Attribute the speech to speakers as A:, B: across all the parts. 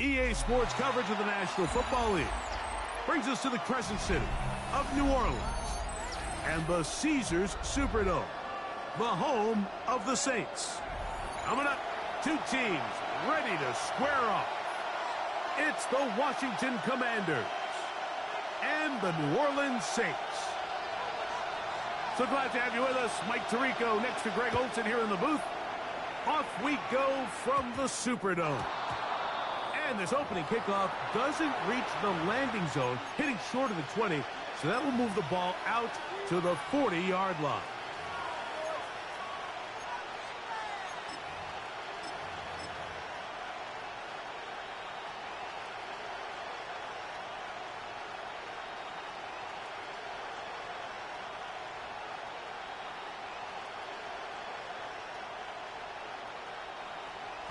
A: EA Sports coverage of the National Football League brings us to the Crescent City of New Orleans and the Caesars Superdome, the home of the Saints. Coming up, two teams ready to square off. It's the Washington Commanders and the New Orleans Saints. So glad to have you with us. Mike Tirico next to Greg Olson here in the booth. Off we go from the Superdome. And this opening kickoff doesn't reach the landing zone, hitting short of the 20, so that will move the ball out to the 40-yard line.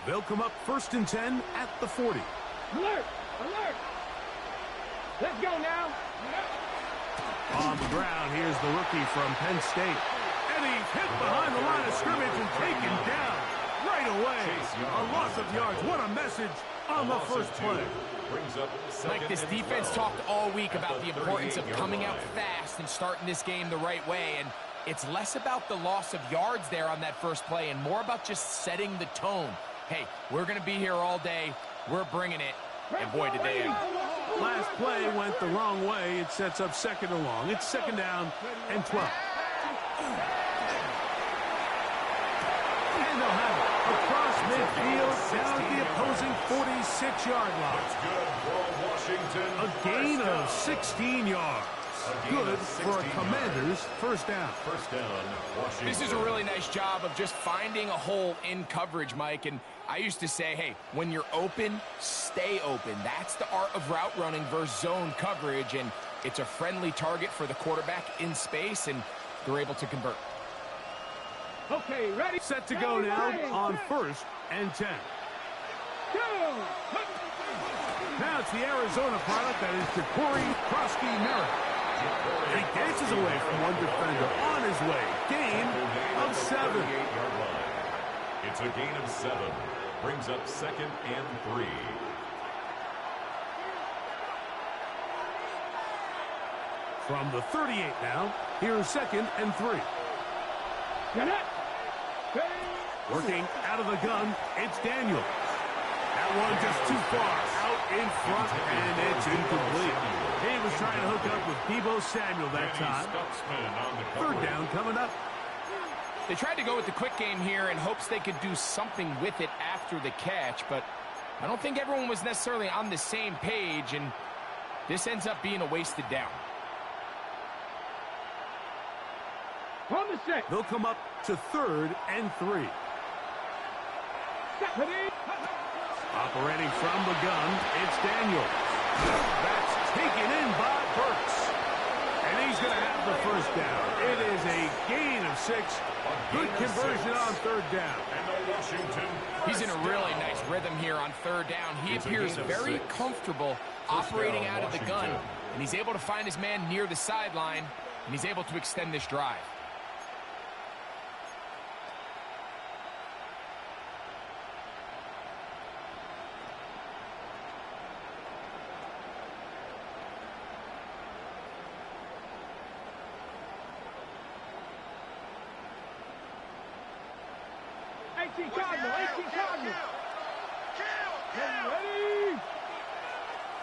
A: They'll come up 1st and 10 at the 40.
B: Alert! Alert! Let's go now.
A: On the ground, here's the rookie from Penn State. And he's hit behind the line of scrimmage and taken down right away. A loss of yards. What a message on the first play.
C: Mike, this defense talked all week about the importance of coming out fast and starting this game the right way. And it's less about the loss of yards there on that first play and more about just setting the tone. Hey, we're going to be here all day. We're bringing it. And boy, did they.
A: Last play went the wrong way. It sets up 2nd and long. It's 2nd down and 12. And they'll have it across midfield down at the opposing 46-yard line. A gain of 16 yards. Good for a Commander's first down.
C: Washington. This is a really nice job of just finding a hole in coverage, Mike. And I used to say, hey, when you're open, stay open. That's the art of route running versus zone coverage. And it's a friendly target for the quarterback in space, and they're able to convert.
B: Okay, ready?
A: Set to go now on 1st and 10.
B: Go!
A: Now it's the Arizona product that is Ja'Cory Krosky-Merritt. He dances away from one defender on his way. Gain of 7.
D: It's a gain of 7. Brings up 2nd and 3.
A: From the 38 now, here's 2nd and 3.
B: Get it!
A: Working out of the gun, it's Daniels. That one just too far out in front, and it's incomplete. He was trying to hook up with Deebo Samuel that time. 3rd down coming up.
C: They tried to go with the quick game here in hopes they could do something with it after the catch, but I don't think everyone was necessarily on the same page, and this ends up being a wasted down.
B: On the 6.
A: They'll come up to 3rd and 3. Operating from the gun, it's Daniels. That's taken in by Burks. And he's going to have the first down. It is a gain of 6. Good conversion on 3rd down.
C: He's in a really nice rhythm here on 3rd down. He appears very comfortable operating out of the gun. And he's able to find his man near the sideline. And he's able to extend this drive.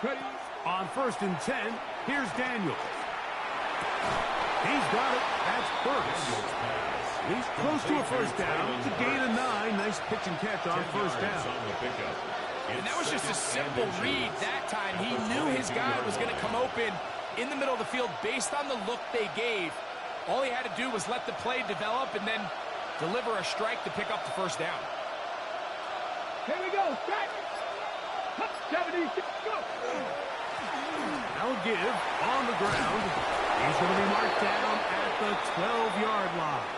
B: Ready?
A: On 1st and 10, here's Daniels. He's got it. That's Burks. He's close to a first down. It's a gain of 9. Nice pitch and catch on 1st down.
C: And that was just a simple read that time. He knew his guy was going to come open in the middle of the field based on the look they gave. All he had to do was let the play develop and then deliver a strike to pick up the first down.
B: Here we go. Strike. 76. Go.
A: Now give on the ground. He's going to be marked down at the 12-yard line.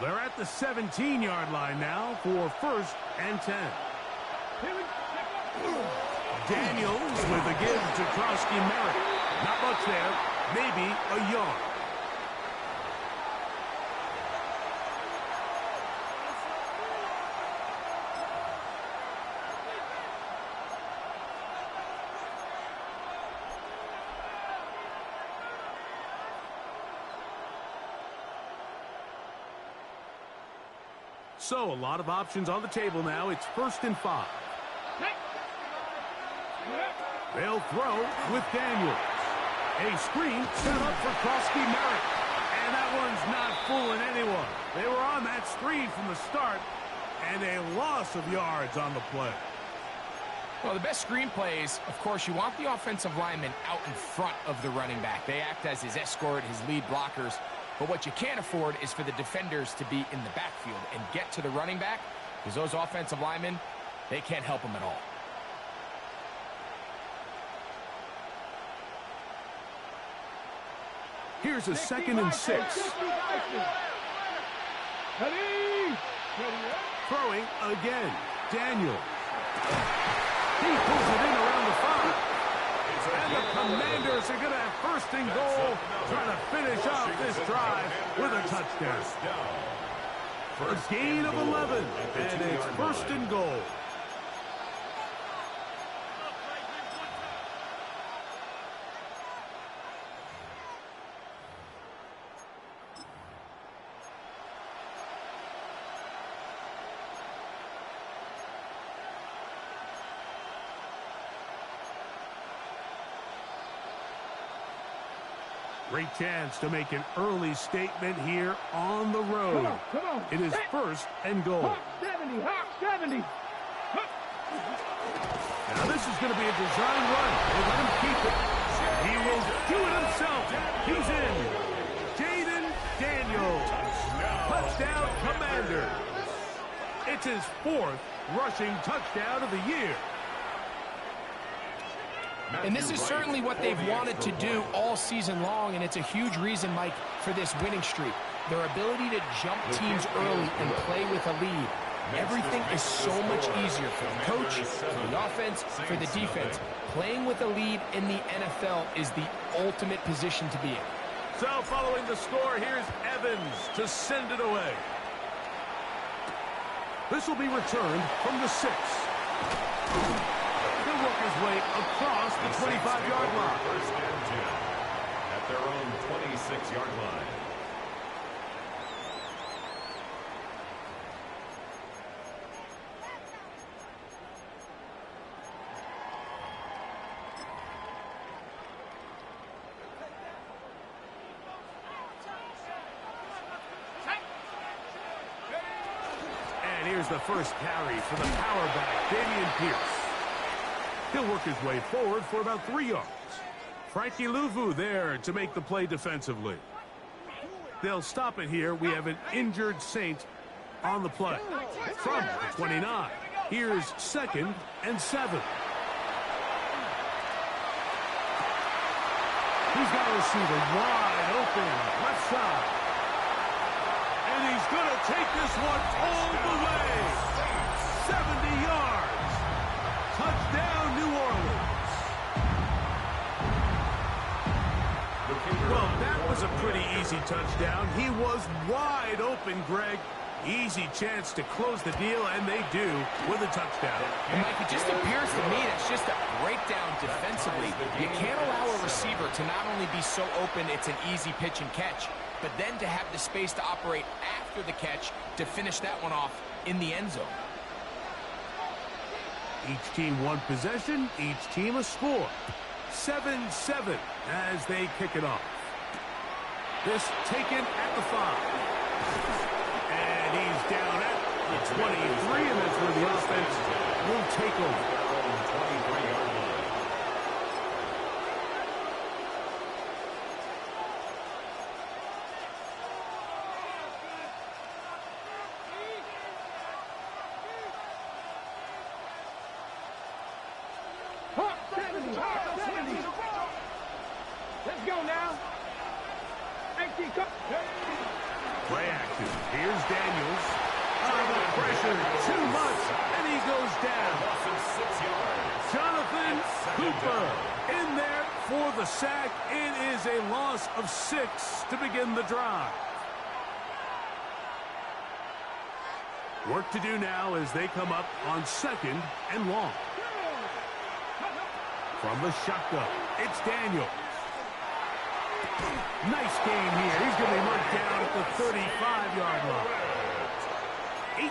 A: They're at the 17-yard line now for 1st and 10. Daniels with a give to Krosky-Merritt. Not much there. Maybe a yard. So, a lot of options on the table now. It's 1st and 5. They'll throw with Daniels. A screen set up for Krosky-Merritt. And that one's not fooling anyone. They were on that screen from the start, and a loss of yards on the play.
C: Well, the best screen plays, of course, you want the offensive lineman out in front of the running back. They act as his escort, his lead blockers. But what you can't afford is for the defenders to be in the backfield and get to the running back, because those offensive linemen, they can't help him at all.
A: Here's a 2nd and 6. Throwing again. Daniel. He pulls it in around the 5. And the Commanders are going to have 1st and goal, trying to finish off this drive with a touchdown. A gain of 11, and it's 1st and goal. Great chance to make an early statement here on the road.
B: Come on.
A: It is 1st and goal.
B: Hawk 70, Hawk 70.
A: Now this is going to be a design run. They let him keep it. He will do it himself. He's in. Jaden Daniels. Touchdown, Commanders. It's his 4th rushing touchdown of the year.
C: And this is certainly what they've wanted to do all season long, and it's a huge reason, Mike, for this winning streak. Their ability to jump teams early and play with a lead. Everything is so much easier for the coach, for the offense, for the defense. Playing with a lead in the NFL is the ultimate position to be in.
A: So following the score, here's Evans to send it away. This will be returned from the 6. He'll work his way across the 25-yard line.
D: 1st and 10 at their own 26-yard line.
A: And here's the first carry for the power back, Dameon Pierce. He'll work his way forward for about 3 yards. Frankie Louvu there to make the play defensively. They'll stop it here. We have an injured Saint on the play. From the 29. Here's 2nd and 7. He's got a receiver wide open, left side. And he's going to take this one all the way. 70 yards. Touchdown, New Orleans. Well, that was a pretty easy touchdown. He was wide open, Greg. Easy chance to close the deal, and they do with a touchdown.
C: And Mike, it just appears to me that's just a breakdown defensively. You can't allow a receiver to not only be so open it's an easy pitch and catch, but then to have the space to operate after the catch to finish that one off in the end zone.
A: Each team one possession, each team a score. 7-7 as they kick it off. This taken at the 5. And he's down at the 23, and that's where the offense will take over.
D: 23-yard line.
B: Hawk 70, Hawk 70. Let's go now. 18, come.
A: Play action. Here's pressure too much, and he goes down.
D: Loss of 6 yards.
A: Jonathan Cooper in there for the sack. It is a loss of 6 to begin the drive. Work to do now as they come up on 2nd and long. From the shotgun, it's Daniels. Nice game here. He's going to be marked down at the 35-yard line.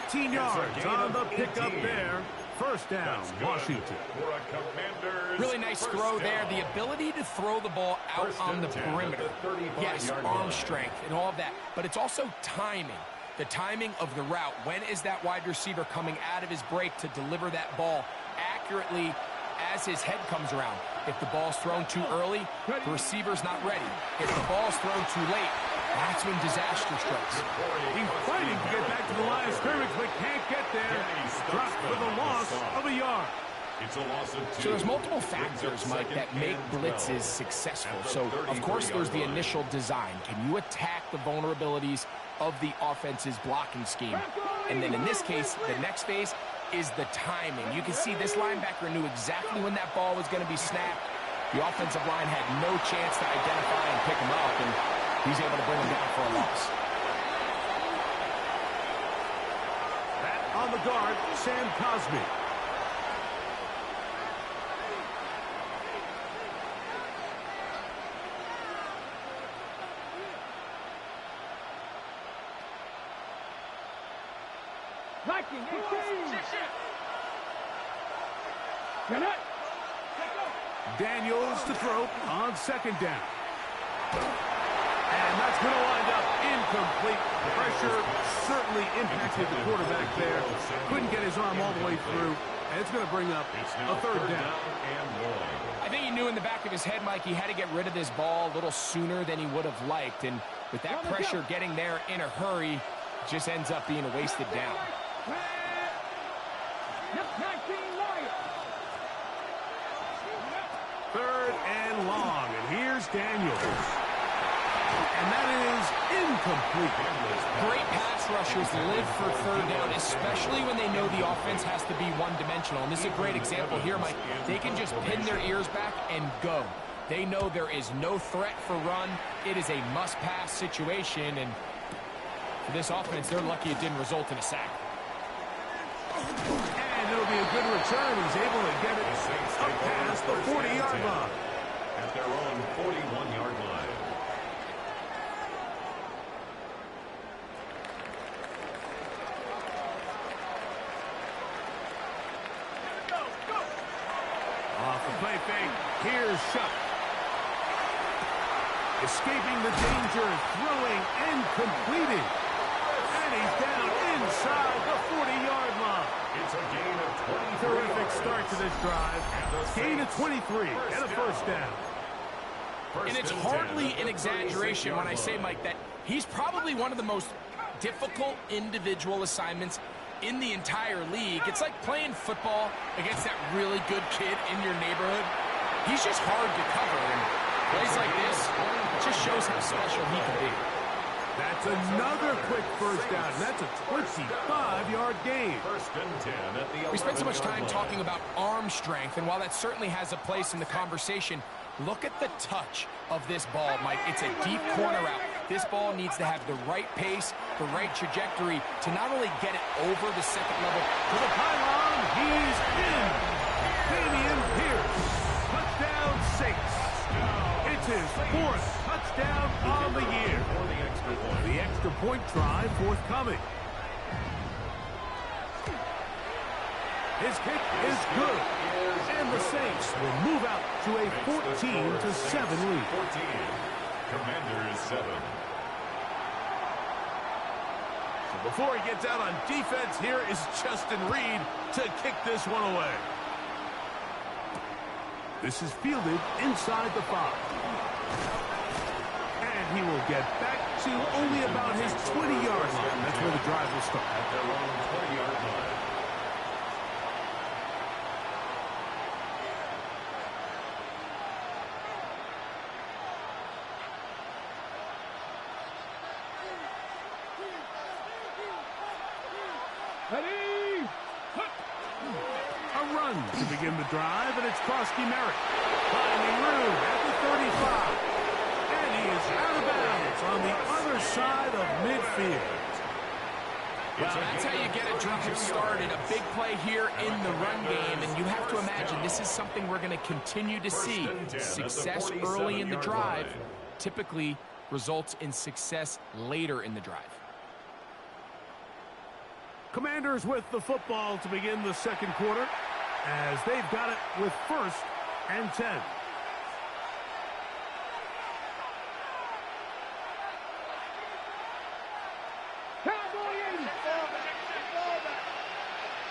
A: 18 yards on the pickup there. First down, Washington.
C: Really nice throw there. The ability to throw the ball out on the perimeter. Yes, arm strength and all of that. But it's also timing. The timing of the route. When is that wide receiver coming out of his break to deliver that ball accurately as his head comes around? If the ball's thrown too early, the receiver's not ready. If the ball's thrown too late, that's when disaster strikes.
A: He's fighting to get back to the line of scrimmage, but can't get there. Dropped for the loss of a yard.
D: It's a loss of 2.
C: So there's multiple factors, Mike, that make blitzes successful. So, of course, there's the initial design. Can you attack the vulnerabilities of the offense's blocking scheme? And then in this case, the next phase is the timing. You can see this linebacker knew exactly when that ball was going to be snapped. The offensive line had no chance to identify and pick him up, and he's able to bring him down for a loss.
A: That on the guard, Sam Cosmi.
B: Viking, 18.
A: Daniels to throw on 2nd down. And that's going to wind up incomplete. Pressure certainly impacted the quarterback there. Couldn't get his arm all the way through. And it's going to bring up a 3rd down.
C: I think he knew in the back of his head, Mike, he had to get rid of this ball a little sooner than he would have liked. And with that pressure getting there in a hurry, it just ends up being a wasted down.
A: 3rd and long, and here's Daniels. And that is incomplete.
C: Great pass rushers live for 3rd down, especially when they know the offense has to be one-dimensional. And this is a great example here, Mike. They can just pin their ears back and go. They know there is no threat for run. It is a must-pass situation, and for this offense, they're lucky it didn't result in a sack.
A: And it'll be a good return. He's able to get it up past the 40-yard line.
D: At their own 41-yard line.
A: Off the play fake, here's Shuck. Escaping the danger, throwing and completing. And he's down inside the 40-yard line.
D: It's a gain of 23.
A: Terrific start to this drive. Gain of 23 and a 1st down.
C: And it's hardly an exaggeration when I say, Mike, that he's probably one of the most difficult individual assignments in the entire league. It's like playing football against that really good kid in your neighborhood. He's just hard to cover, and plays like this just shows how special he can be.
A: That's another quick 1st down. That's a 25-yard gain.
D: 1st and 10 at the 11-yard line.
C: We spent so much time talking about arm strength, and while that certainly has a place in the conversation, look at the touch of this ball, Mike. It's a deep corner route. This ball needs to have the right pace, the right trajectory to not only get it over the 2nd level.
A: To the pylon, he's in. Damian Pierce. Touchdown Saints. It's his 4th touchdown on the year. The extra point try forthcoming. His kick is good. And the Saints will move out to a 14-7 lead.
D: 14. Commanders 7.
A: So before he gets out on defense, here is Justin Reed to kick this one away. This is fielded inside the 5. And he will get back to only about his 20-yard line. That's where the drive will start.
D: At their own 20-yard line.
B: Ready?
A: to begin the drive, and it's Krosky Merritt. Finding room at the 35. And he is out of bounds on the other side of midfield.
C: Well, that's how you get a drive started. A big play here in the run game, and you have to imagine this is something we're going to continue to see. Success early in the drive typically results in success later in the drive.
A: Commanders with the football to begin the second quarter, as they've got it with 1st and 10.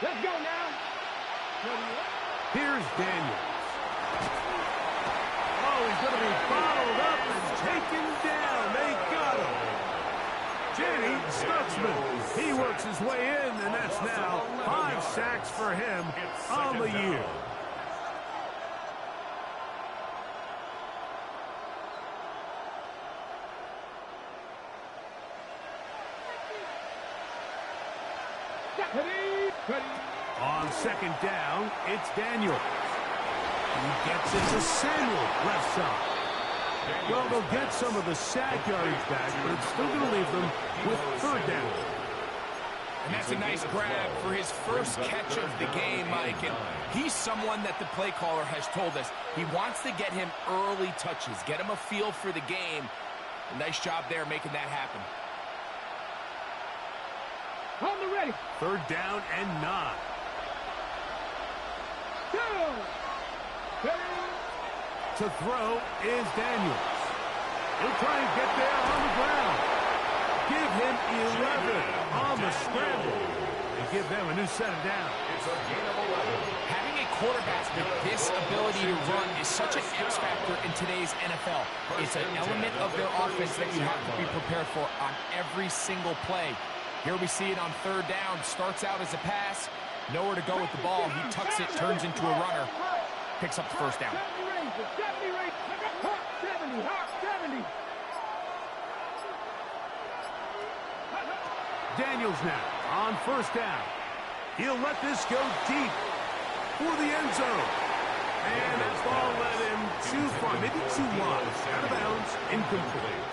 B: Let's go now.
A: Here's Daniels. Oh, he's going to be bottled up and taken down. They got him. Jenny Stutzman. He works his way in, and that's now 5 sacks for him on the year. On 2nd down, it's Daniels. He gets it to Samuel, left side. Well, they'll get some of the sack yardage back, but it's still going to leave them with 3rd down.
C: And that's a nice grab for his first catch of the game, Mike. And he's someone that the play caller has told us he wants to get him early touches, get him a feel for the game. A nice job there making that happen.
B: On the ready.
A: 3rd down and 9. To throw is Daniels. He'll try and get there on the ground. Give him 11 on the scramble. And give them a new set of downs.
D: It's a gain of 11.
C: Having a quarterback with this ability to run is such an X factor in today's NFL. It's an element of their offense that you have to be prepared for on every single play. Here we see it on 3rd down. Starts out as a pass. Nowhere to go with the ball. He tucks it, turns into a runner. Picks up the 1st down.
B: 70.
A: Daniels now on 1st down. He'll let this go deep for the end zone. And that ball led him too far, maybe too wide. Out of bounds, incomplete.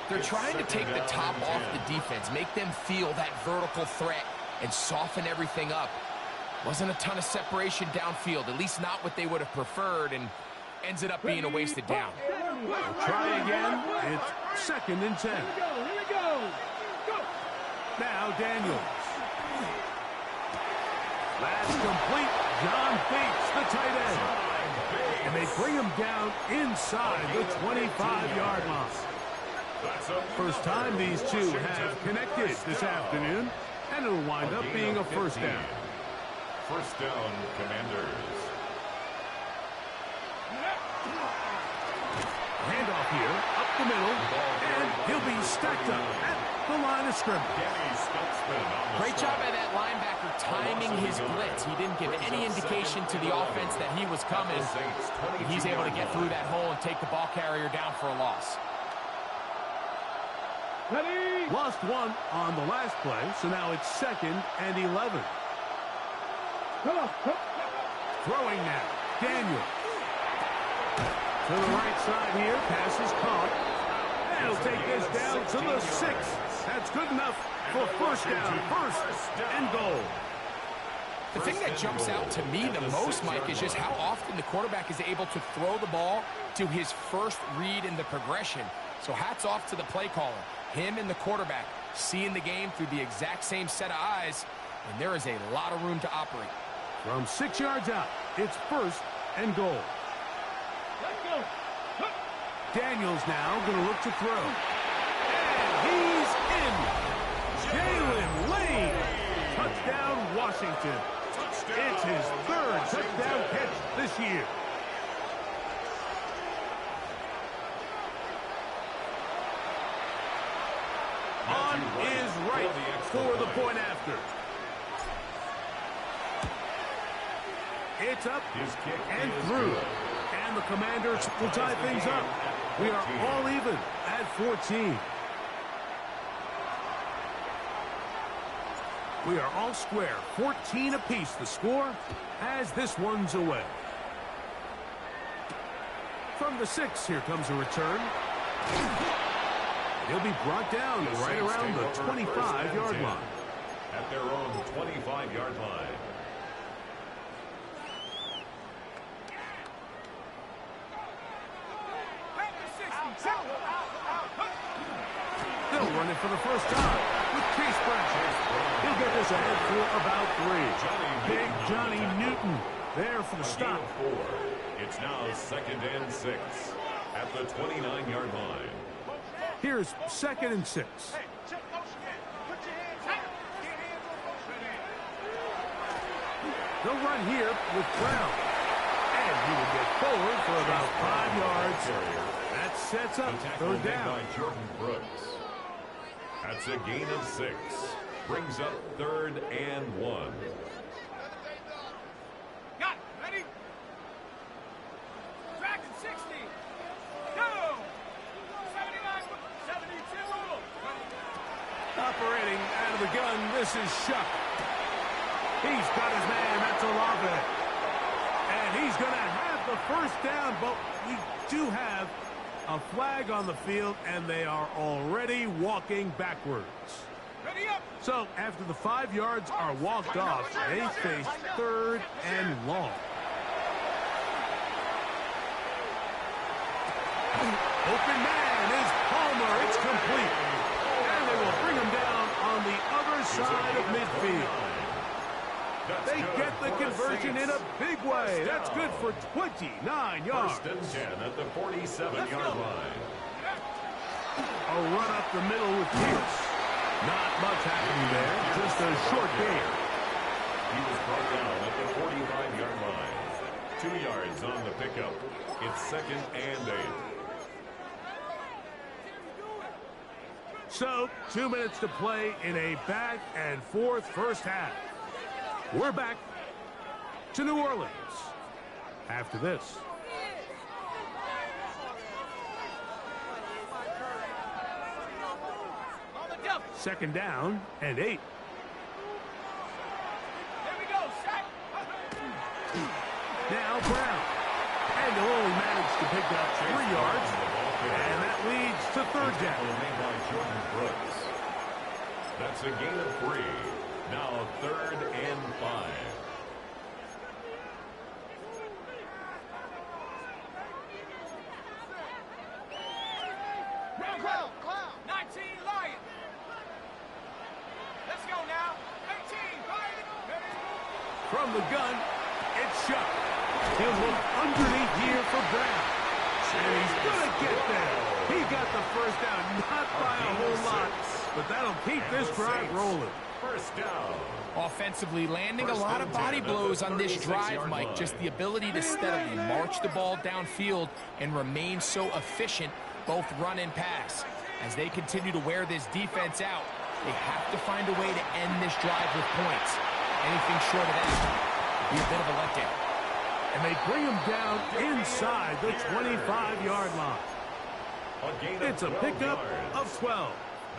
C: They're trying to take the top off the defense, make them feel that vertical threat, and soften everything up. Wasn't a ton of separation downfield, at least not what they would have preferred, and ends it up being a wasted down.
A: Try again. It's 2nd and 10.
B: Here we go. Go.
A: Now Daniels. That's complete. John Bates, the tight end. And they bring him down inside the 25-yard line. First time these two have connected this afternoon, and it'll wind up being a 1st down.
D: 1st down, Commanders.
A: Handoff here, up the middle, and he'll be stacked up at the line of scrimmage.
C: Great job by that linebacker timing his blitz. He didn't give any indication to the offense that he was coming. He's able to get through that hole and take the ball carrier down for a loss.
B: Ready.
A: Lost 1 on the last play, so now it's 2nd and 11. Throwing now, Daniel. To the right side here, pass is caught. And he'll take this down to the 6. That's good enough for 1st down, 1st and goal.
C: The thing that jumps out to me the most, Mike, is just how often the quarterback is able to throw the ball to his first read in the progression. So hats off to the play caller. Him and the quarterback seeing the game through the exact same set of eyes, and there is a lot of room to operate.
A: From 6 yards out, it's 1st and goal.
B: Let's go.
A: Daniels now going to look to throw. And he's in. Jalen Lane. Touchdown, Washington. It's his 3rd touchdown catch this year. On is right for the point after. It's up and through. And the Commanders will tie things up. We are all even at 14. We are all square. 14 apiece the score as this one's away. From the 6, here comes a return. He'll be brought down right around the 25-yard line.
D: At their own 25-yard line.
A: They'll run it for the first time with Chase Brown. He'll get this ahead for about 3. Big Johnny Newton there for the stop.
D: It's now 2nd and 6 at the 29-yard line.
A: Here's 2nd and 6. They'll run here with Brown. And he will get forward for about 5 yards. That sets up 3rd down.
D: By Jordan Brooks. That's a gain of 6. Brings up 3rd and 1.
B: Got it. Ready? Track at 60. Go. 79, 72.
A: Operating out of the gun, this is Shuck. He's got his man, that's Olave. And he's going to have the 1st down, but we do have a flag on the field, and they are already walking backwards.
B: Ready up.
A: So, after the 5 yards are walked off, they face 3rd and long. Open man is Palmer. It's complete. And they will bring him down on the other side of midfield. They get the conversion in a big way. That's good for 29 yards.
D: 1st and 10 at the 47-yard line.
A: A run up the middle with Pierce. Not much happening there. Just a short gain.
D: He was brought down at the 45-yard line. 2 yards on the pickup. It's 2nd and 8.
A: So, 2 minutes to play in a back and forth first half. We're back to New Orleans after this.
B: On the double.
A: 2nd down and 8.
B: There we go. Sack.
A: Now Brown. And they'll only manage to pick up 3 yards. And that leads to 3rd down.
D: Made by Jordan Brooks. That's a gain of 3. Now 3rd and 5.
B: Clown. 19 Lion. Let's go now. 18 Lion.
A: From the gun, it's Shuck. He'll look underneath here for Brown. And he's going to get there. He got the 1st down, not by a whole lot, but that'll keep this drive rolling.
D: 1st down.
C: Offensively, landing a lot of body blows on this drive, Mike. Just the ability to steadily march the ball downfield and remain so efficient, both run and pass. As they continue to wear this defense out, they have to find a way to end this drive with points. Anything short of that would be a bit of a letdown.
A: And they bring him down inside the 25-yard line. It's a pickup of 12.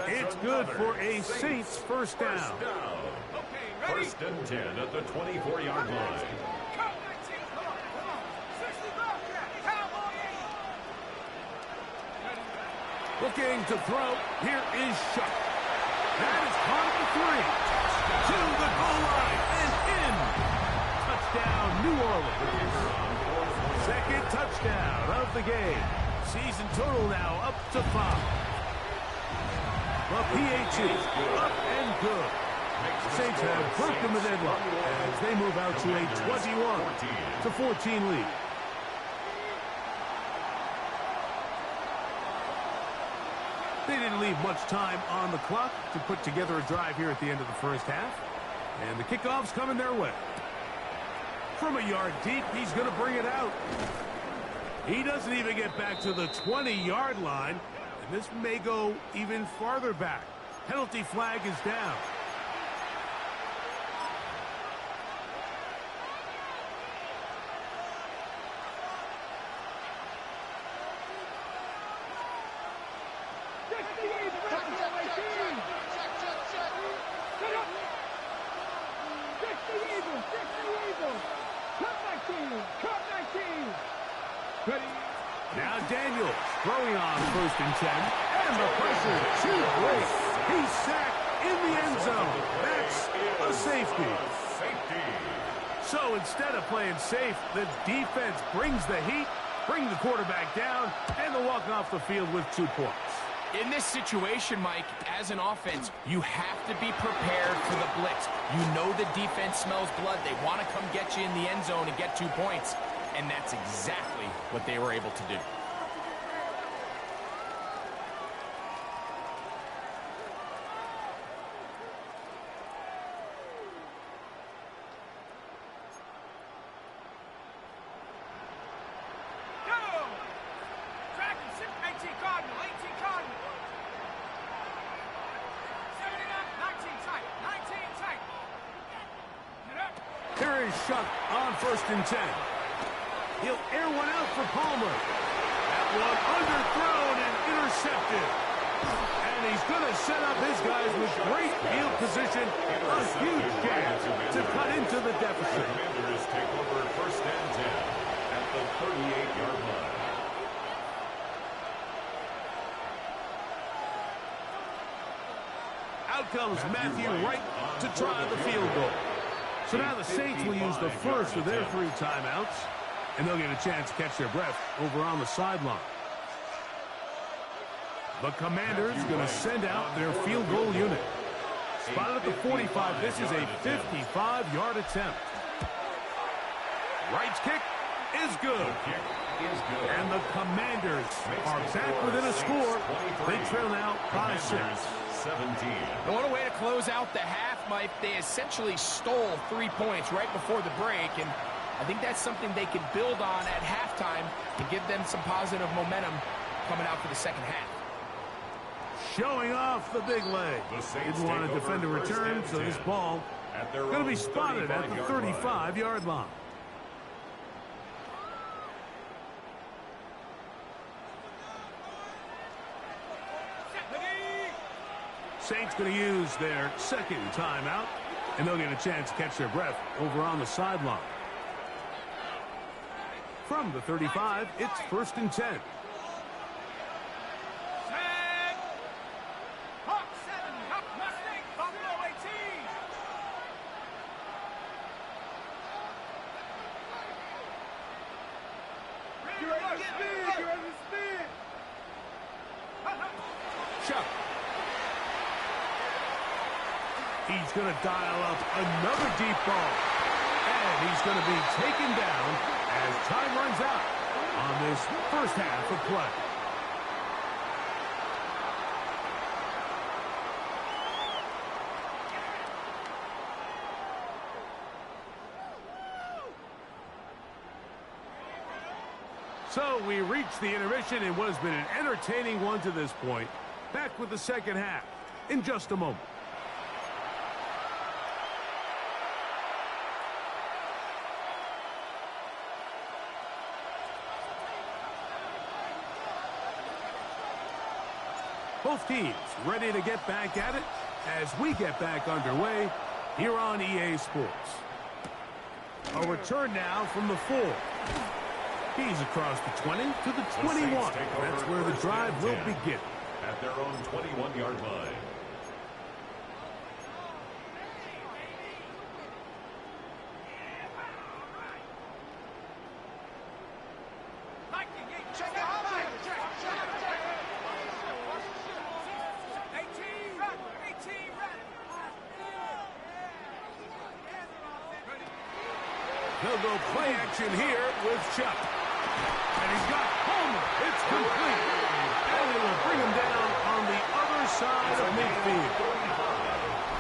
A: It's good for a Saints 1st down.
B: Okay, ready?
D: 1st and 10 at the 24-yard line.
B: Come 19. Come on. 65. Cowboy 8.
A: Looking to throw. Here is Shuck. That is caught at the 3. To the goal line and in. Touchdown, New Orleans. 2nd touchdown of the game. Season total now up to 5. The PAT up and good. The Saints have broken the deadlock as they move out to a 21-14 lead. They didn't leave much time on the clock to put together a drive here at the end of the first half. And the kickoff's coming their way. From a yard deep, he's going to bring it out. He doesn't even get back to the 20-yard line. And this may go even farther back. Penalty flag is down.
B: Ready.
A: Now Daniels throwing on 1st and 10. And the pressure too great. He's sacked in the end zone. That's a safety. So instead of playing safe, the defense brings the heat, bring the quarterback down, and they'll walk off the field with 2 points.
C: In this situation, Mike, as an offense, you have to be prepared for the blitz. You know the defense smells blood. They want to come get you in the end zone and get 2 points. And that's exactly what they were able to do.
A: Here is Shuck on 1st and 10. He'll air one out for Palmer. That one underthrown and intercepted. And he's going to set up his guys with great field position. A huge chance to cut into the deficit.
D: Commanders take over 1st and 10 at the 38-yard line.
A: Out comes Matthew Wright to try the field goal. So now the Saints will use the first of their 3 timeouts, and they'll get a chance to catch their breath over on the sideline. The Commanders going to send out their field goal unit. Spotted at the 45, this is a 55-yard attempt. Wright's kick is good. And the Commanders are back within a score. They trail now by 6.
D: 17.
C: And what a way to close out the half, Mike. They essentially stole 3 points right before the break, and I think that's something they can build on at halftime to give them some positive momentum coming out for the second half.
A: Showing off the big leg. Didn't want to defend a return, so this ball going to be spotted at the 35-yard line. Saints going to use their 2nd timeout, and they'll get a chance to catch their breath over on the sideline. From the 35, it's 1st and 10. Chuck. He's going to dial up another deep ball. And he's going to be taken down as time runs out on this first half of play. So we reach the intermission in what has been an entertaining one to this point. Back with the second half in just a moment. Both teams ready to get back at it as we get back underway here on EA Sports. A return now from the 4. He's across the 20 to the 21. That's where the drive will begin.
D: At their own 21-yard line.
A: They'll go play action here with Chuck. And he's got Palmer. It's complete. And they will bring him down on the other side of midfield.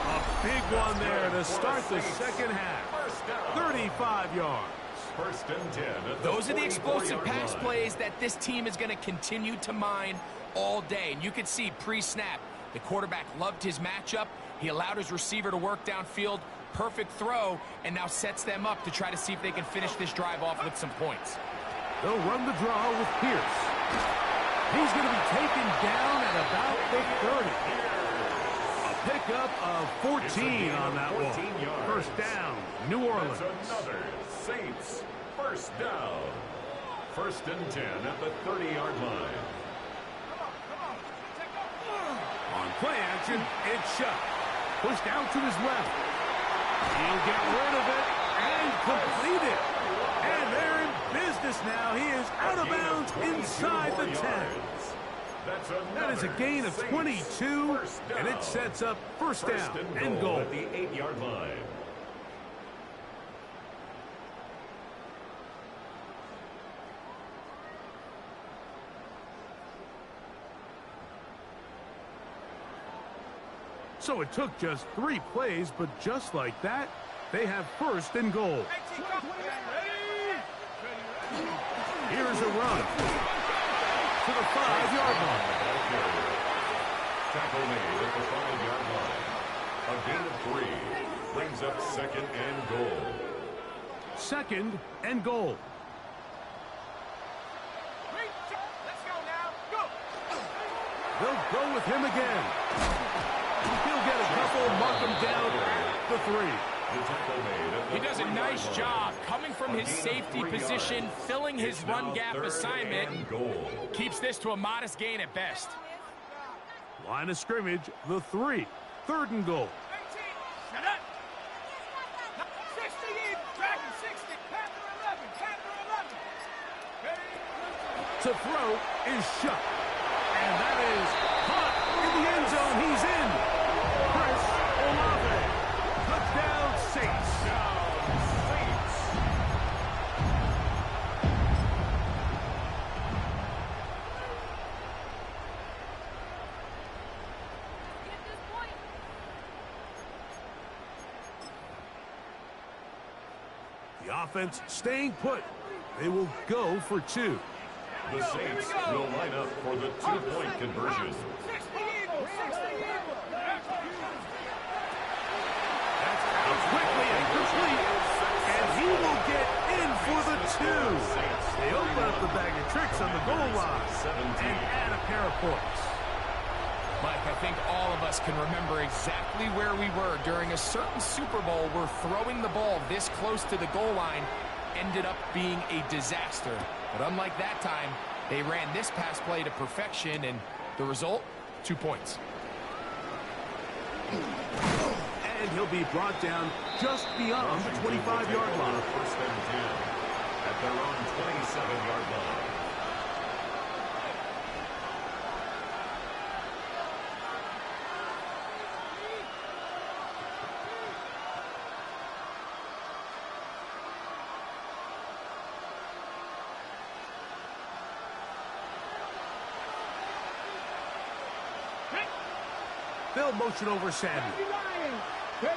A: A big one there to start the second half. 35 yards.
D: 1st and 10.
C: Those are the explosive pass plays that this team is going to continue to mine all day. And you can see pre-snap, the quarterback loved his matchup. He allowed his receiver to work downfield. Perfect throw, and now sets them up to try to see if they can finish this drive off with some points.
A: They'll run the draw with Pierce. He's going to be taken down at about the 30. A Pickup of 14 on that one. First down, New Orleans.
D: That's another Saints first down. First and 10 at the 30-yard line.
A: On play action, it's shut. Pushed out to his left. He'll get rid of it and complete it. And they're in business now. He is out of bounds inside the 10. That is a gain of 22, and it sets up first down and goal
D: at the 8-yard line.
A: So it took just 3 plays, but just like that, they have first and goal. Here's a run to the 5-yard line.
D: Tackle made at the 5-yard line. A gain of 3 brings up second and goal.
A: Second and goal.
B: Let's go now. Go.
A: They'll go with him again. He'll get a couple, mark him down at the 3.
C: He does a nice job coming from his safety position, filling his run gap assignment. Keeps this to a modest gain at best.
A: Line of scrimmage, the 3. Third and goal.
B: 18. Shut up. 60 in. Dragon 60. Panther 11. Panther 11.
A: To throw is shut. And that is caught in the end zone. He's in. Chris Olave. Touchdown Saints. The offense staying put. They will go for 2.
D: The Saints will line up for the 2-point conversion.
B: 60 in. 60 in.
A: That's out quickly and complete. And he will get in for the 2. They open up the bag of tricks on the goal line and add a pair of points.
C: Mike, I think all of us can remember exactly where we were during a certain Super Bowl where throwing the ball this close to the goal line ended up being a disaster. But unlike that time, they ran this pass play to perfection, and the result, 2 points.
A: And he'll be brought down just beyond the 25-yard line.
D: First and 10 at their own 27-yard line.
A: They'll motion over Samuel. They'll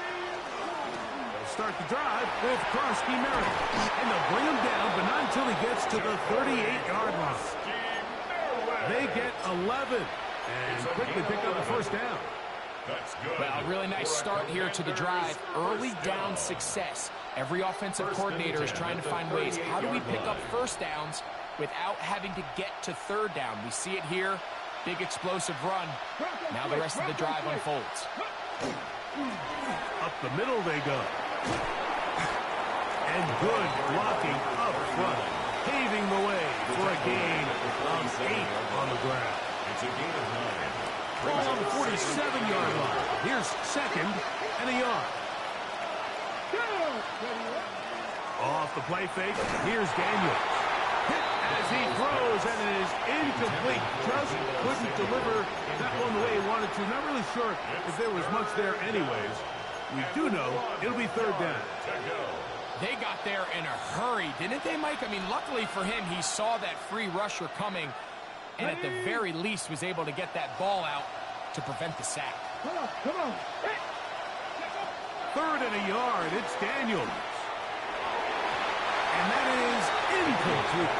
A: start the drive with Karski Merritt. And they'll bring him down, but not until he gets to the 38-yard line. They get 11 and quickly pick up the first down.
C: Well, really nice start here to the drive. Early down success. Every offensive coordinator is trying to find ways. How do we pick up first downs without having to get to third down? We see it here. Big explosive run. Now the rest of the drive unfolds.
A: Up the middle they go. And good blocking up front. Paving the way for a gain of 8 on the ground.
D: It's a gain of 9.
A: Ball on the 47-yard line. Here's second and a yard. Off the play fake. Here's Daniels. Hit as he throws, and it is incomplete. Just couldn't deliver that one the way he wanted to. Not really sure if there was much there anyways. We do know it'll be third down.
C: They got there in a hurry, didn't they, Mike? I mean, luckily for him, he saw that free rusher coming, and at the very least was able to get that ball out to prevent the sack.
B: Come on.
A: Third and a yard. It's Daniels. And that is incomplete.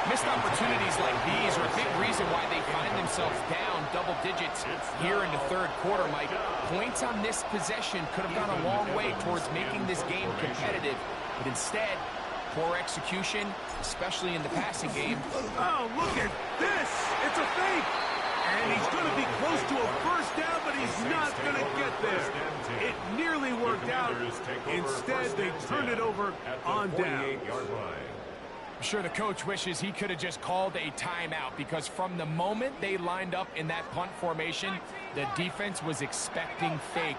C: Missed opportunities like these are a big reason why they find themselves down double digits here in the third quarter, Mike. Points on this possession could have gone a long way towards making this game competitive, but instead, poor execution, especially in the passing game.
A: Oh, look at this. It's a fake. And he's going to be close to a first down, but he's not going to
D: at the
A: on down.
D: 48-yard line.
C: I'm sure the coach wishes he could have just called a timeout, because from the moment they lined up in that punt formation, the defense was expecting fake.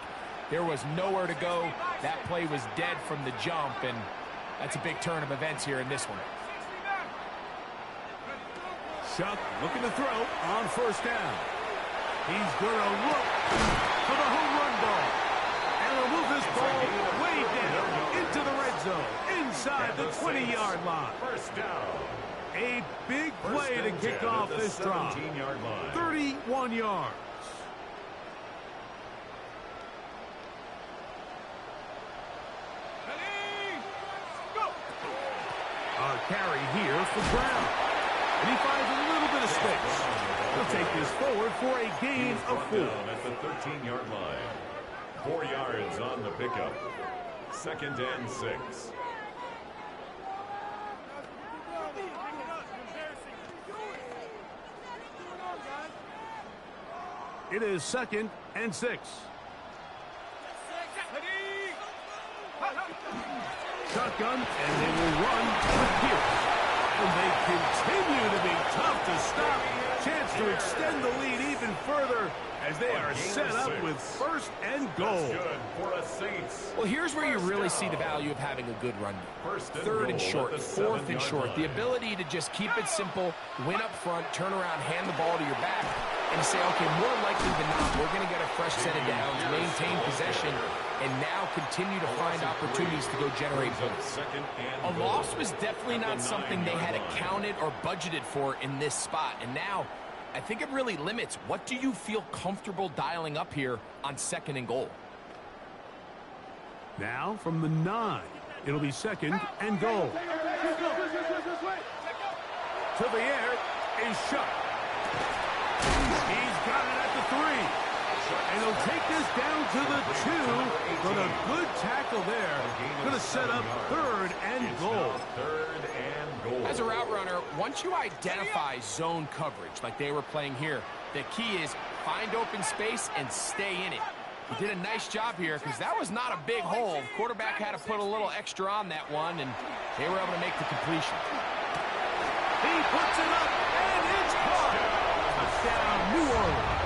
C: There was nowhere to go. That play was dead from the jump, and that's a big turn of events here in this one.
A: Chuck looking to throw on first down. He's going to look for the home run ball. And will move this ball way down into the red zone, inside the 20-yard line.
D: First down.
A: A big play to kick off this drive.
D: 17-yard line.
A: 31 yards. A carry here for Brown. And he finds a little bit of space. He'll take this forward for a gain of 4.
D: At the 13-yard line. 4 yards on the pickup. 2nd and 6.
A: It is 2nd and 6. Shotgun, and they will run with Pierce. And they continue to be tough to stop. Chance to extend the lead even further as they are set up with 1st and goal.
D: Good for a Saints.
C: Well, here's where you really see the value of having a good run game. 3rd and short, 4th and short. The ability to just keep it simple, win up front, turn around, hand the ball to your back, and say, okay, more likely than not, we're going to get a fresh set of downs, maintain possession, and now continue to find opportunities to go generate points. A loss was definitely not something they had accounted or budgeted for in this spot, and now I think it really limits. What do you feel comfortable dialing up here on 2nd and goal?
A: Now from the 9, it'll be 2nd and goal. To the air is shot. He's got it at the 3. And he'll take this down to the 2. But a good tackle there. Going to set up 3rd and goal.
D: 3rd and goal.
C: As a route runner, once you identify zone coverage like they were playing here, the key is find open space and stay in it. He did a nice job here because that was not a big hole. Quarterback had to put a little extra on that one, and they were able to make the completion.
A: He puts it up, and it's caught. Touchdown, New Orleans.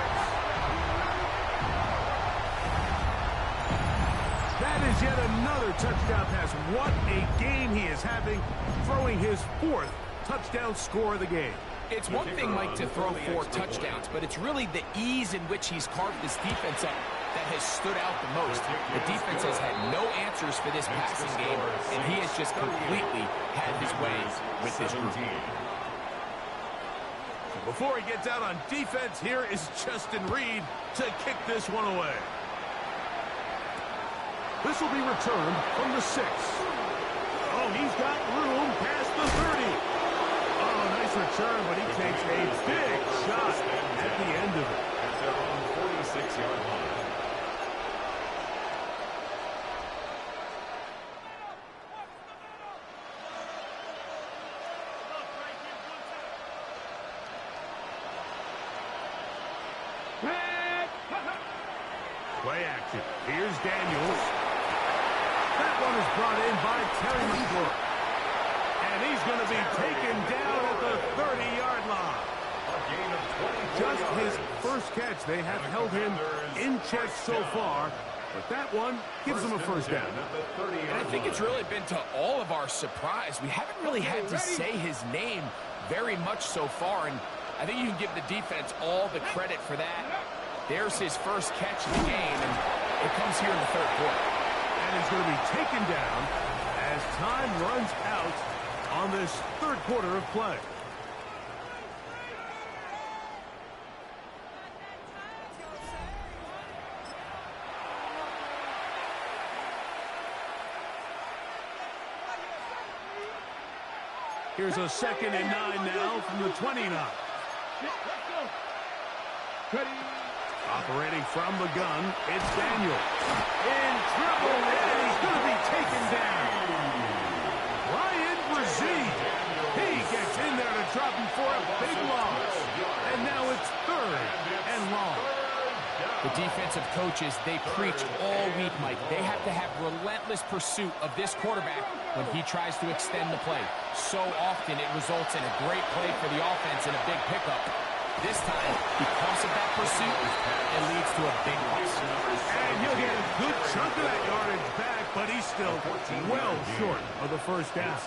A: That is yet another touchdown pass. What a game he is having, throwing his 4th touchdown score of the game.
C: It's one thing, Mike, to throw 4 touchdowns, but it's really the ease in which he's carved this defense up that has stood out the most. The defense has had no answers for this passing game, and he has just completely had his way with this group.
A: Before he gets out on defense, here is Justin Reed to kick this one away. This will be returned from the 6. Oh, he's got room past the 30. Oh, nice return, but he takes a big shot at the end of it.
D: At their own 46-yard line.
A: Play action. Here's Daniels. That one is brought in by Terry McClure. And he's going to be taken down at the 30-yard line. Just his first catch. They have held him in check so far. But that one gives him a first down.
C: And I think it's really been to all of our surprise. We haven't really had to say his name very much so far. And I think you can give the defense all the credit for that. There's his first catch of the game, and it comes here in the 3rd quarter.
A: And he's going to be taken down as time runs out on this 3rd quarter of play. Here's a 2nd and 9 now from the 29. Operating from the gun, it's Daniel. In trouble, and he's going to be taken down. Ryan Brazil. He gets in there to drop him for a big loss. And now it's 3rd and long.
C: The defensive coaches, they preach all week, Mike. They have to have relentless pursuit of this quarterback when he tries to extend the play. So often it results in a great play for the offense and a big pickup. This time, because of that pursuit, it leads to a big loss.
A: And he'll get a good chunk of that yardage back, but he's still well short of the first down.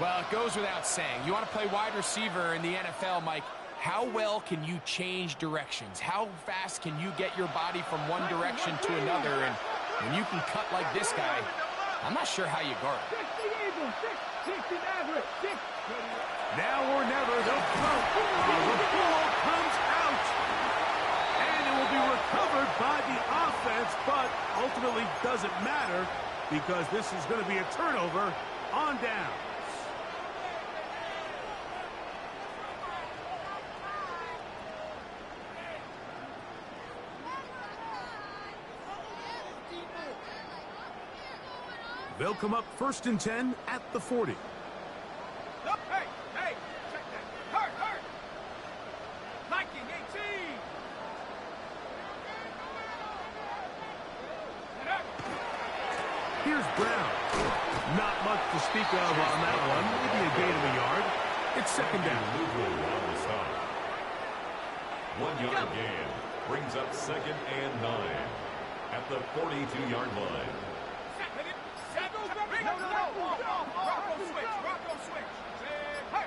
C: Well, it goes without saying. You want to play wide receiver in the NFL, Mike, how well can you change directions? How fast can you get your body from one direction to another? And when you can cut like this guy, I'm not sure how you guard it.
A: Now or never, they'll throw. The ball comes out. And it will be recovered by the offense, but ultimately doesn't matter because this is going to be a turnover on downs. They'll come up 1st and 10 at the 40.
B: Hey, hey, check that. Hurt. Liking 18.
A: Here's Brown. Not much to speak of on that one. Maybe a gain of a yard. It's 2nd down.
D: 1 yard gain brings up 2nd and 9 at the 42-yard line.
B: Rocco switch. Hey.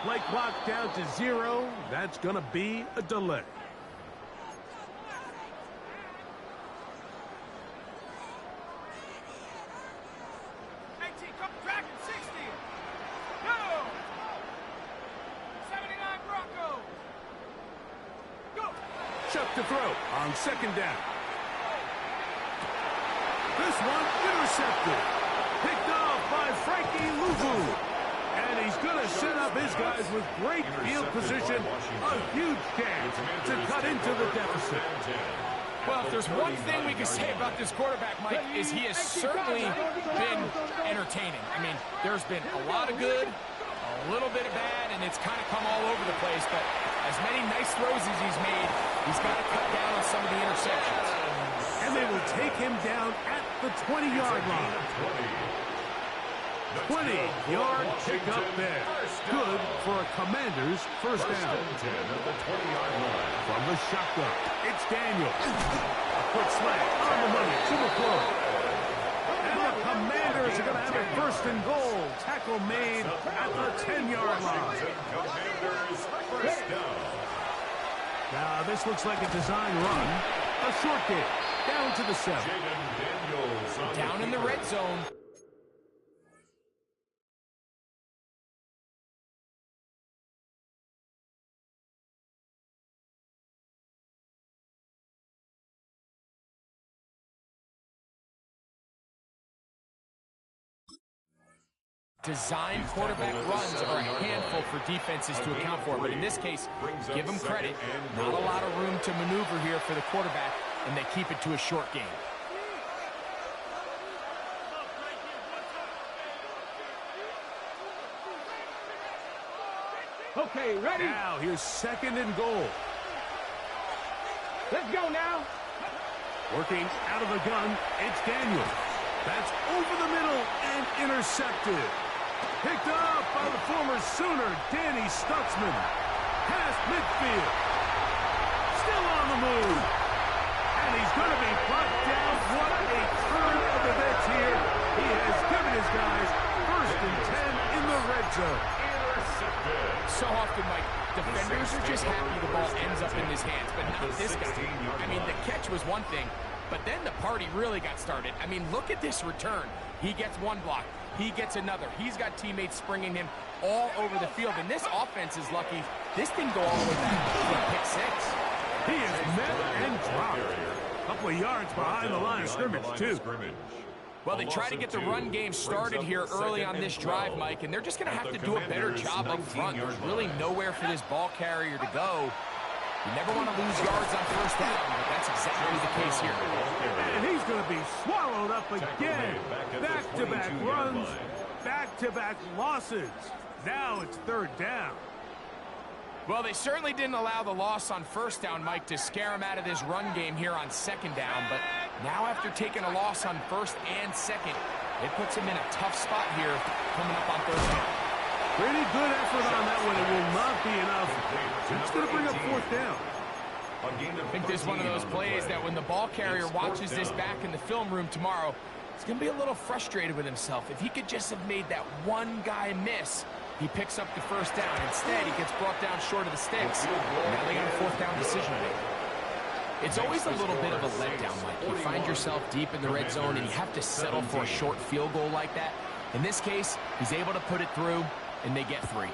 A: Play clock down to 0. That's going to be a delay.
B: Dragon 60. No. 79 Bronco. Go.
A: Chuck to throw on 2nd down. This one intercepted. Picked off by Frankie Luvu. And he's going to set up his guys with great field position. A huge chance to cut into the deficit.
C: Well, if there's one thing we can say about this quarterback, Mike, is he has certainly been entertaining. I mean, there's been a lot of good, a little bit of bad, and it's kind of come all over the place. But as many nice throws as he's made, he's got to cut down on some of the interceptions.
A: And they will take him down at the 20-yard line. 20-yard pickup there. Good for a Commander's 1st down. From the shotgun, it's Daniel. A quick slant on the money to McClure. And the Commanders are going to have a 1st and goal. Tackle made at the 10-yard line. Now, this looks like a design run. A short game. Down to the 7.
C: Down in the red zone. Design quarterback runs are a handful for defenses to account for, but in this case, give them credit. Not a lot of room to maneuver here for the quarterback, and they keep it to a short game.
B: Okay, ready?
A: Now, here's 2nd and goal.
B: Let's go now.
A: Working out of the gun, it's Daniel. That's over the middle and intercepted. Picked up by the former Sooner, Danny Stutzman. Past midfield. Still on the move. And he's going to be brought down. What a turn of events here. He has given his guys 1st and 10 in the red zone.
C: So often, Mike, defenders are just happy the ball ends up in his hands, but not this guy. I mean, the catch was one thing, but then the party really got started. I mean, look at this return. He gets one block. He gets another. He's got teammates springing him all over the field, and this offense is lucky. This didn't go all the way back to a pick 6.
A: He is met and dropped. A couple of yards behind the line of scrimmage, too.
C: Well, they try to get the run game started here early on this drive, Mike, and they're just going to have to do a better job up front. There's really nowhere for this ball carrier to go. You never want to lose yards on 1st down, but that's exactly the case here.
A: And he's going to be swallowed up again. Back-to-back runs, back-to-back losses. Now it's 3rd down.
C: Well, they certainly didn't allow the loss on first down, Mike, to scare him out of this run game here on second down. But now after taking a loss on first and second, it puts him in a tough spot here coming up on third down.
A: Pretty good effort on that one. It will not be enough. It's going to bring up fourth down.
C: I think this is one of those plays that when the ball carrier watches this back in the film room tomorrow, he's going to be a little frustrated with himself. If he could just have made that one guy miss, he picks up the first down. Instead, he gets brought down short of the sticks. Now they got a fourth down decision to make. It's always a little bit of a letdown, Mike. You find yourself deep in the red zone, and you have to settle for a short field goal like that. In this case, he's able to put it through, and they get 3.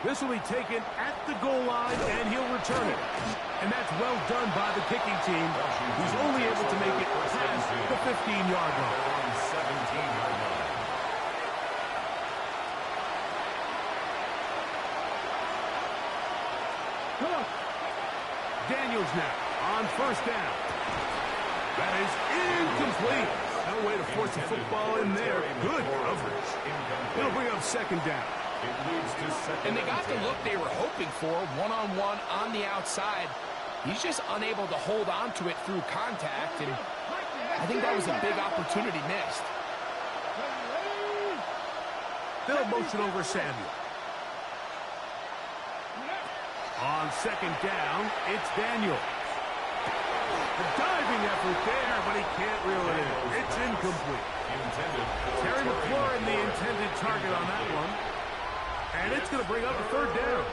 A: This will be taken at the goal line, and he'll return it. And that's well done by the kicking team, who's only able to make it past the 15-yard line.
D: 17-yard line.
A: Daniels now on first down. That is incomplete. No way to force the football in there. Good coverage. It'll bring up second down.
C: And they got the look they were hoping for, one-on-one on the outside. He's just unable to hold on to it through contact, and I think that was a big opportunity missed.
A: They'll motion over Samuel. On second down, it's Daniel. A diving effort there, but he can't reel it in. It's incomplete. Terry McLaurin, the intended target on that one. And it's going to bring up a third down.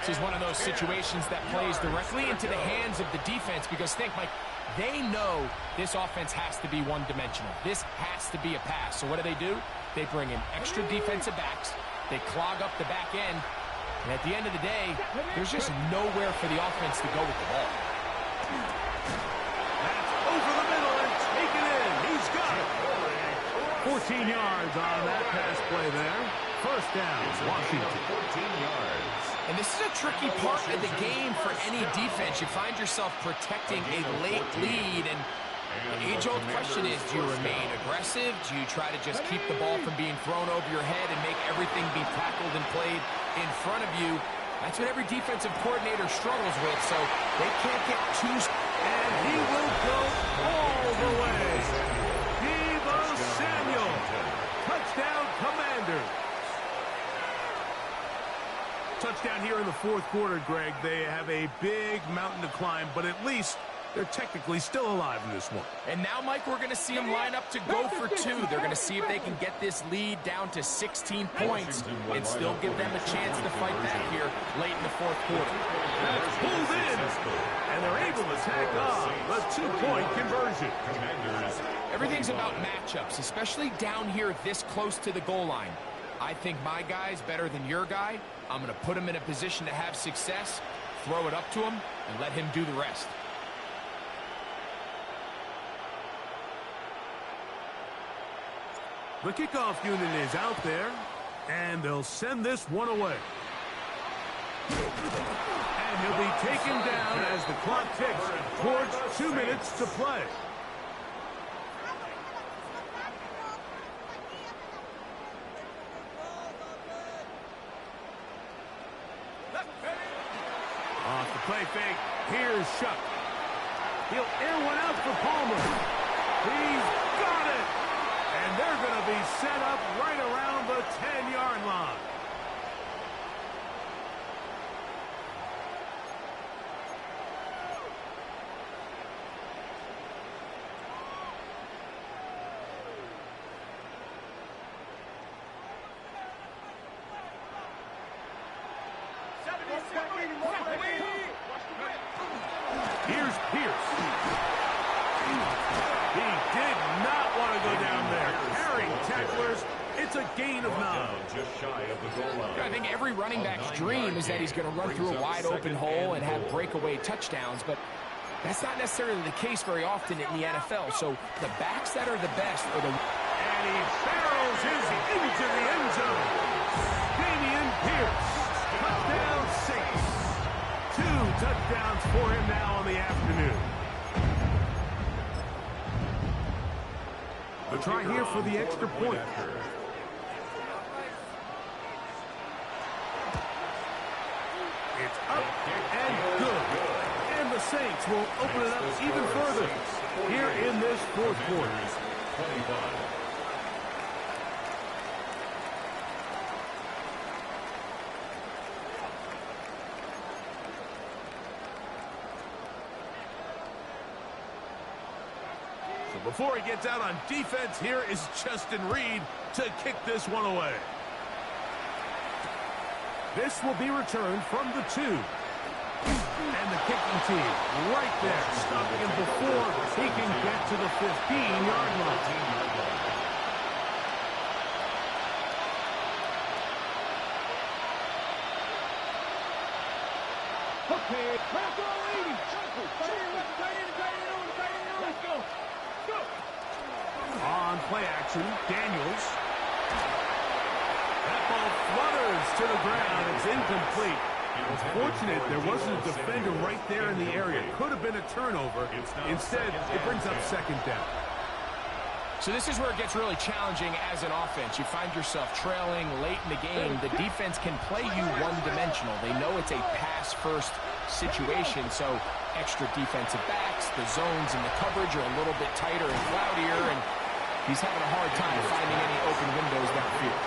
C: This is one of those situations that plays directly into the hands of the defense because, think, Mike, they know this offense has to be one-dimensional. This has to be a pass. So what do? They bring in extra defensive backs. They clog up the back end. And at the end of the day, there's just nowhere for the offense to go with the ball.
A: That's over the middle and taken in. He's got it. 14 yards on that pass play there. First down, Washington.
D: 14 yards.
C: And this is a tricky part of the game for any defense. You find yourself protecting a late lead, and the age-old question is, do you remain aggressive? Do you try to just keep the ball from being thrown over your head and make everything be tackled and played in front of you? That's what every defensive coordinator struggles with, so they can't get too...
A: And he will go all the way. Deebo Samuel. Touchdown, Commanders. Touchdown here in the fourth quarter, Greg. They have a big mountain to climb, but at least they're technically still alive in this one.
C: And now, Mike, we're going to see them line up to go for 2. They're going to see if they can get this lead down to 16 points and still give them a chance to fight back here late in the fourth quarter.
A: That's pulled in, and they're able to tack on the 2-point conversion.
C: Everything's about matchups, especially down here this close to the goal line. I think my guy's better than your guy. I'm going to put him in a position to have success, throw it up to him, and let him do the rest.
A: The kickoff unit is out there, and they'll send this one away. And he'll be taken down as the clock ticks towards 2 minutes to play. Off the play fake, here's Shuck. He'll air one out for Palmer. He's got it! And they're going to be set up right around the 10-yard line. Here's Pierce. He did not want to go down there. Carrying tacklers. It's a gain of 9.
D: Just shy of the goal line.
C: I think every running back's dream is that he's going to run through a wide open hole and have breakaway touchdowns, but that's not necessarily the case very often in the NFL. So the backs that are the best are the...
A: And he barrels his into the end zone. Damian Pierce. Touchdown Saints. 2 touchdowns for him now on the afternoon. The try here for the extra point. Saints will open it up even further here in this fourth quarter.
D: 25.
A: So before he gets out on defense, here is Justin Reed to kick this one away. This will be returned from the 2. And the kicking team right there, stopping him before he can get to the 15-yard line.
B: Okay, let's go, ladies. Let's go. Go.
A: On play action, Daniels. That ball flutters to the ground. It's incomplete. It's fortunate there wasn't a defender right there in the area. Could have been a turnover. Instead, it brings up second down.
C: So this is where it gets really challenging as an offense. You find yourself trailing late in the game. The defense can play you one-dimensional. They know it's a pass-first situation, so extra defensive backs, the zones and the coverage are a little bit tighter and cloudier, and he's having a hard time finding any open windows downfield.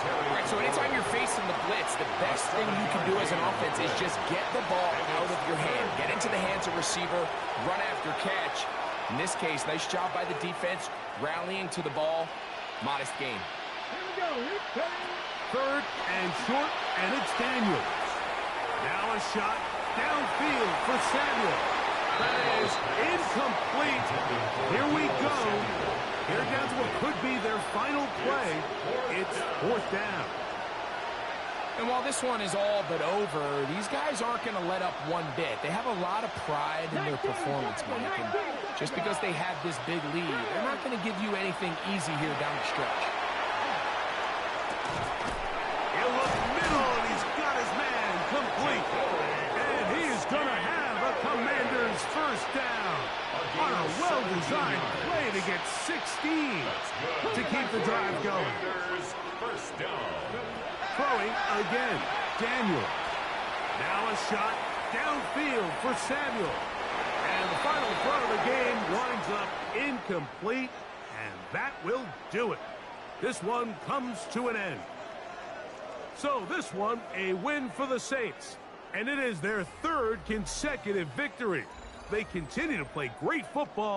C: All right, so anytime you're facing the blitz, the best thing you can do as an offense is just get the ball out of your hand. Get into the hands of receiver, run after catch. In this case, nice job by the defense, rallying to the ball. Modest gain.
B: Here we go.
A: Third and short, and it's Daniels. Now a shot downfield for Samuel. That is incomplete. Here we go. They're down to what could be their final play. It's fourth down.
C: And while this one is all but over, these guys aren't going to let up one bit. They have a lot of pride in their performance, Mike. And just because they have this big lead, they're not going to give you anything easy here down the stretch.
A: He'll look middle, and he's got his man complete. And he's going to have a Commander's first down on a well-designed play to get 16 to keep the drive going.
D: First down.
A: Throwing again, Daniel. Now a shot downfield for Samuel. And the final throw of the game winds up incomplete, and that will do it. This one comes to an end. So this one, a win for the Saints, and it is their third consecutive victory. They continue to play great football.